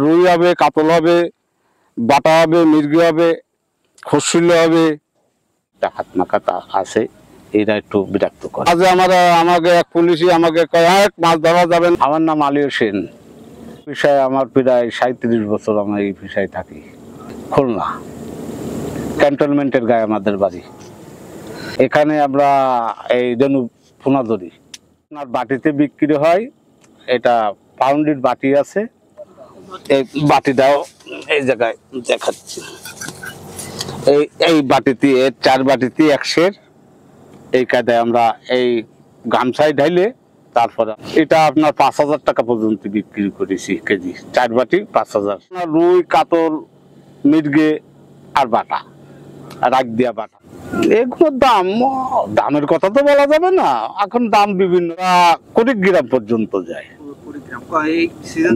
রুই হবে, কাতল হবে, বাটা হবে, মির্গি হবে, খসিল হবে, হাত মাখাতা আছে, এরা একটু বিরক্ত করে। আজ আমাকে এক পুলিশই আমাকে কয় মাছ ধরা যাবে না। আমার নাম আলী হোসেন। পেশায় আমার প্রায় 37 বছর আমি এই পেশায় থাকি। খুলনা ক্যান্টনমেন্টের গায়ে আমাদের বাড়ি। এখানে আমরা এই ধনু পোনা ধরি। আপনার বাটিতে বিক্রি হয়, এটা পাউন্ডের বাটি আছে, এই বাটিটাও এই জায়গায় দেখাচ্ছি। এই বাটিতে 4 বাটিতে 1 সের, এই কায়দায় আমরা এই গামছায় ঢাইলে তারপরে এটা আপনার 5000 টাকা পর্যন্ত বিক্রি করেছি কেজি। 4 বাটি 5000। রুই, কাতল, মির্গে আর বাটা, রাখ দিয়া বাটা, এগুলোর দামের কথা তো বলা যাবে না। এখন দাম বিভিন্ন, 20 গ্রাম পর্যন্ত যায়।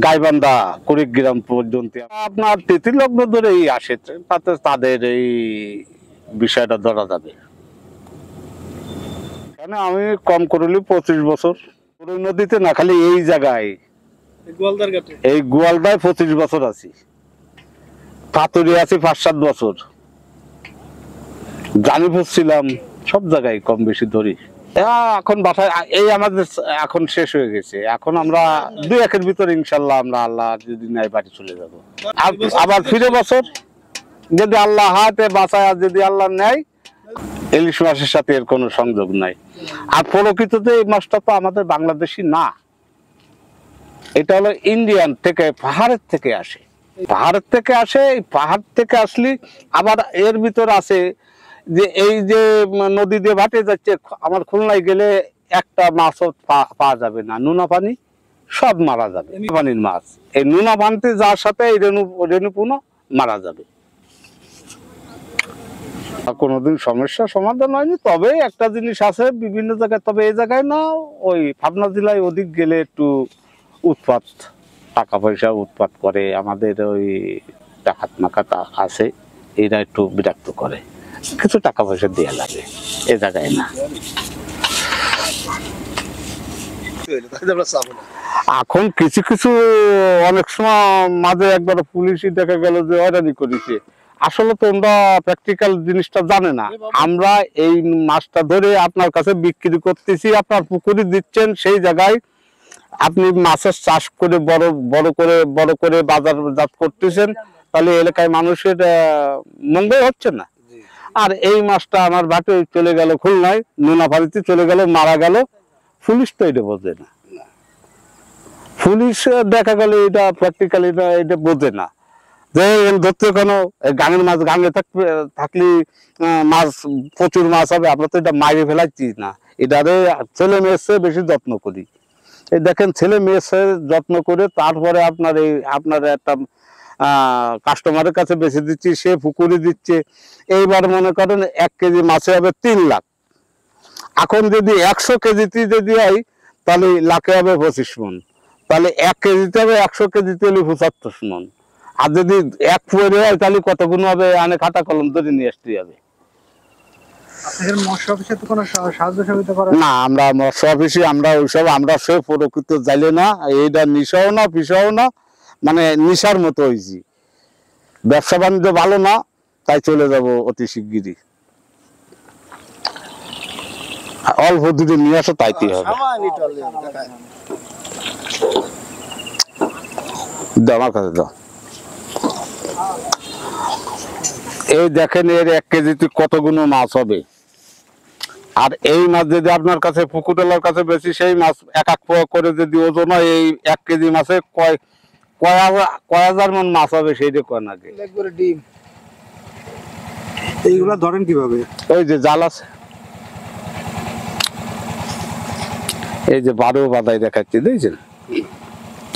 গাইবান্ধা 20 গ্রাম পর্যন্ত আপনার 33 লগ্ন ধরেই আসে, তাতে তাদের এই বিষয়টা ধরা যাবে। কেন আমি কম করলি 25 বছর নদীতে না, খালি এই জায়গায় এই গোয়ালদায় 25 বছর আছি, পাতুরি আছি 5-7 বছর, জানিপুর ছিলাম, সব জায়গায় কম বেশি ধরি। এখন বাসায় এই আমাদের এখন শেষ হয়ে গেছে। এখন আমরা 2-1 ভিতরে ইনশাল্লাহ আমরা আল্লাহ যদি নাই বাড়ি চলে যাব। আবার ফিরে বছর যদি আল্লাহ হাতে বাঁচায়, আর যদি আল্লাহ নেয়, ইলিশ মাছের সাথে এর কোনো সংযোগ নাই। আর প্রকৃততে এই মাছটা তো আমাদের বাংলাদেশি না, এটা হলো ইন্ডিয়ান থেকে, পাহাড়ের থেকে আসে। পাহাড়ের থেকে আসে, এই পাহাড় থেকে আসলে আবার এর ভিতর আছে যে এই যে নদী দিয়ে ভাটে যাচ্ছে, আমার খুলনায় গেলে একটা মাছও পাওয়া যাবে না, নুনা পানি সব মারা যাবে। পানির মাছ এই নুনা পানিতে যার সাথে এই রেণুপূর্ণ মারা যাবে। কোনোদিন সমস্যার সমাধান হয়নি, তবে একটা জিনিস আছে বিভিন্ন জায়গায়, তবে এই জায়গায় না, ওই পাবনা জেলায় অধিক গেলে একটু উৎপাত, টাকা পয়সা উৎপাত করে। আমাদের ওই হাত মাখাতা আছে, এরা একটু বিরক্ত করে, কিছু টাকা পয়সা দেওয়া লাগে, এ জায়গায় না। এখন কিছু কিছু অনেক সময় মাঝে একবার পুলিশই দেখা গেল যে হয়রানি করেছে। আসলে তো আমরা প্র্যাকটিক্যাল জিনিসটা জানে না। আমরা এই মাছটা ধরে আপনার কাছে বিক্রি করতেছি, আপনার পুকুরে দিচ্ছেন, সেই জায়গায় আপনি মাছের চাষ করে বড় করে বাজারজাত করতেছেন, তাহলে এলাকায় মানুষের মঙ্গল হচ্ছে না। আর এই মাছটা আমার বাটে চলে গেল খুলনায়, নুনাফাড়িতে চলে গেল, মারা গেল, পুলিশ তো এটা বোঝে না। পুলিশ দেখা গেল এটা প্র্যাকটিক্যাল এটা বোঝে না যে ধরতে কোনো গাঙের মাছ, গাঙে থাকলে মাছ প্রচুর মাছ হবে, আমরা তো এটা মাইরে ফেলাচ্ছি না। এটারে ছেলে মেয়ের বেশি যত্ন করি। এই দেখেন ছেলে মেয়ের যত্ন করে তারপরে আপনার একটা কাস্টমারের কাছে বেছে দিচ্ছি, সে পুকুরে দিচ্ছে। এইবার মনে করেন 1 কেজি মাছে হবে 3 লাখ। এখন যদি 100 কেজিতে যদি হয়, তাহলে লাখে হবে 25 মন, তাহলে 1 কেজিতে হবে 100 কেজিতে হলে 75 মন। আর যদি 1 পুয়ারে হয়, তাহলে কত গুণ হবে, আনে খাতা কলম ধরে নিয়ে আসতে হবে। না, আমরা মৎস্য অফিসে আমরা ওইসব আমরা সে প্রকৃত যাইলে না, এইটা নিশাও না পিসাও না, মানে নিশার মতো হয়েছি। ব্যবসা বাণিজ্য ভালো না, তাই চলে যাব অতি শিগগিরই। অল্প যদি নিয়ে আসো তাইতেই হবে। আমার কাছে দাও। এই দেখেন এর 1 কেজিতে কতগুলো মাছ হবে। আর এই মাছ যদি আপনার কাছে পুকুরওয়ালার কাছে বেশি, সেই মাছ 1 পোয়া করে যদি ওজন হয়, এই 1 কেজি মাছে কয় হাজার মন মাছ হবে, সেইটা কয় নাকি। এইগুলা ধরেন কিভাবে? ওই যে জাল আছে, এই যে 12 বাদাই দেখাচ্ছি, দেখছেন।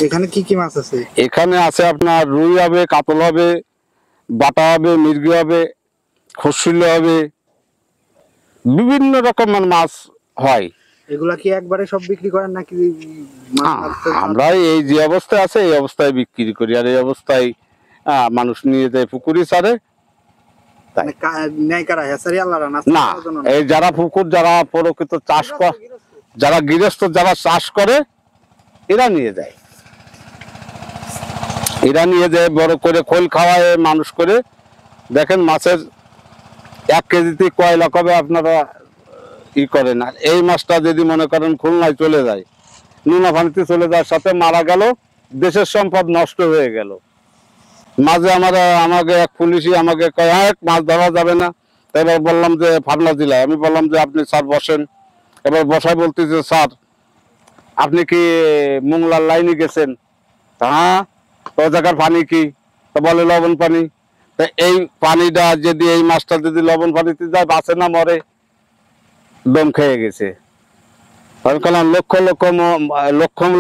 এখানে কি কি মাছ আছে? এখানে আছে আপনার রুই হবে, কাতল হবে, বাটা হবে, মির্গি হবে, খসিল হবে, বিভিন্ন রকমের মাছ হয়। এগুলা কি একবারে সব বিক্রি করেন নাকি? আমরা এই যে অবস্থায় আছে এই অবস্থায় বিক্রি করি, আর এই অবস্থায় মানুষ নিয়ে যায় পুকুরি ছাড়ে। না, এই যারা পুকুর, যারা প্রকৃত চাষ করে, যারা গৃহস্থ, যারা চাষ করে, এরা নিয়ে যায়। এরা নিয়ে যায় বড় করে খোল খাওয়ায় মানুষ করে। দেখেন মাছের 1 কেজিতে কয় লাখ হবে আপনারা ই করেন। আর এই মাছটা যদি মনে করেন খুলনায় চলে যায়, নুনা পানিতে চলে যাওয়ার সাথে মারা গেল, দেশের সম্পদ নষ্ট হয়ে গেল। মাঝে আমাকে এক পুলিশই আমাকে কয় হ্যাঁ মাছ ধরা যাবে না। এবার বললাম যে পাবনা জেলায়, আমি বললাম যে আপনি স্যার বসেন। এবার বসায় বলতেছে স্যার আপনি কি মোংলার লাইনে গেছেন? হ্যাঁ। ওই জায়গার পানি কি? তো বলে লবণ পানি। তা এই পানিটা যদি এই মাছটা যদি লবণ পানিতে যায় বাঁচে না মরে? দম খেয়ে গেছে। কারণ লক্ষ লক্ষ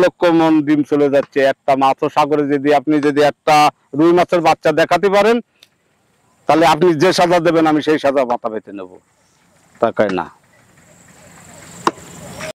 লক্ষ মন ডিম চলে যাচ্ছে একটা মাছও সাগরে। যদি আপনি যদি একটা রুই মাছের বাচ্চা দেখাতে পারেন, তাহলে আপনি যে সাজা দেবেন আমি সেই সাজা মাথা পেতে নেবো। তা কয় না।